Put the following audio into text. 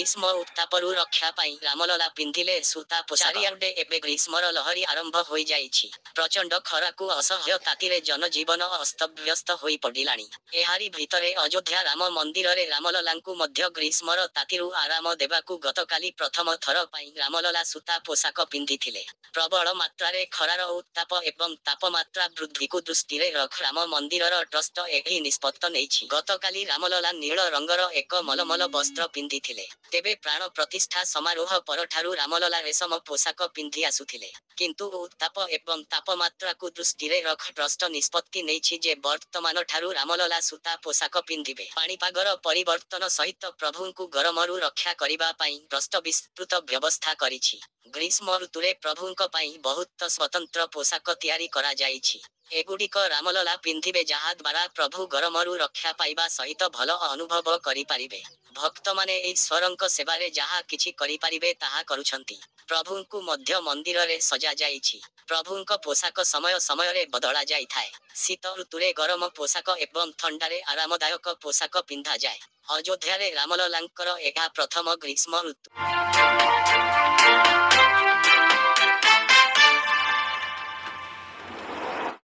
ଗ୍ରୀଷ୍ମ ଉତ୍ତାପରୁ ରକ୍ଷା ପାଇଁ ରାମଲଲା ପିନ୍ଧିଲେ ସୂତା ପୋଷାକ। ଚାରିଆଡେ ଏବେ ଗ୍ରୀଷ୍ମର ଲହରୀ ଆରମ୍ଭ ହୋଇଯାଇଛି। ପ୍ରଚଣ୍ଡ ଖରାକୁ ଅସହ୍ୟ ତାତିରେ ଜନଜୀବନ ଅସ୍ତବ୍ୟସ୍ତ ହୋଇ ପଡ଼ିଲାଣି। ଏହାରି ଭିତରେ ଅଯୋଧ୍ୟା ରାମ ମନ୍ଦିରରେ ରାମଲଲାଙ୍କୁ ମଧ୍ୟ ଗ୍ରୀଷ୍ମର ତାତିରୁ ଆରାମ ଦେବାକୁ ଗତକାଲି ପ୍ରଥମ ଥର ପାଇଁ ରାମଲଲା ସୂତା ପୋଷାକ ପିନ୍ଧିଥିଲେ। ପ୍ରବଳ ମାତ୍ରାରେ ଖରାର ଉତ୍ତାପ ଏବଂ ତାପମାତ୍ରା ବୃଦ୍ଧିକୁ ଦୃଷ୍ଟିରେ ରଖି ରାମ ମନ୍ଦିରର ଟ୍ରଷ୍ଟ ଏହି ନିଷ୍ପତ୍ତି ନେଇଛି। ଗତକାଲି ରାମଲଲା ନୀଳ ରଙ୍ଗର ଏକ ମଲମଲ ବସ୍ତ୍ର ପିନ୍ଧିଥିଲେ। ତେବେ ପ୍ରାଣ ପ୍ରତିଷ୍ଠା ସମାରୋହ ପରଠାରୁ ରାମଲଲା ରେଶମ ପୋଷାକ ପିନ୍ଧି ଆସୁଥିଲେ। କିନ୍ତୁ ଉତ୍ତାପ ଏବଂ ତାପମାତ୍ରାକୁ ଦୃଷ୍ଟିରେ ରଖି ଟ୍ରଷ୍ଟ ନିଷ୍ପତ୍ତି ନେଇଛି ଯେ ବର୍ତ୍ତମାନଠାରୁ ରାମଲଲା ସୂତା ପୋଷାକ ପିନ୍ଧିବେ। ପାଣିପାଗର ପରିବର୍ତ୍ତନ ସହିତ ପ୍ରଭୁଙ୍କୁ ଗରମରୁ ରକ୍ଷା କରିବା ପାଇଁ ଟ୍ରଷ୍ଟ ବିସ୍ତୃତ ବ୍ୟବସ୍ଥା କରିଛି। ଗ୍ରୀଷ୍ମ ଋତୁରେ ପ୍ରଭୁଙ୍କ ପାଇଁ ବହୁତ ସ୍ୱତନ୍ତ୍ର ପୋଷାକ ତିଆରି କରାଯାଇଛି। ଏଗୁଡ଼ିକ ରାମଲଲା ପିନ୍ଧିବେ ଯାହା ଦ୍ୱାରା ପ୍ରଭୁ ଗରମରୁ ରକ୍ଷା ପାଇବା ସହିତ ଭଲ ଅନୁଭବ କରିପାରିବେ। ଭକ୍ତମାନେ ଈଶ୍ୱରଙ୍କ ସେବାରେ ଯାହା କିଛି କରିପାରିବେ ତାହା କରୁଛନ୍ତି। ପ୍ରଭୁଙ୍କୁ ମଧ୍ୟ ମନ୍ଦିରରେ ସଜାଯାଇଛି। ପ୍ରଭୁଙ୍କ ପୋଷାକ ସମୟ ସମୟରେ ବଦଳା ଯାଇଥାଏ। ଶୀତ ଋତୁରେ ଗରମ ପୋଷାକ ଏବଂ ଥଣ୍ଡାରେ ଆରାମଦାୟକ ପୋଷାକ ପିନ୍ଧାଯାଏ। ଅଯୋଧ୍ୟାରେ ରାମଲଲାଙ୍କର ଏହା ପ୍ରଥମ ଗ୍ରୀଷ୍ମ ଋତୁ।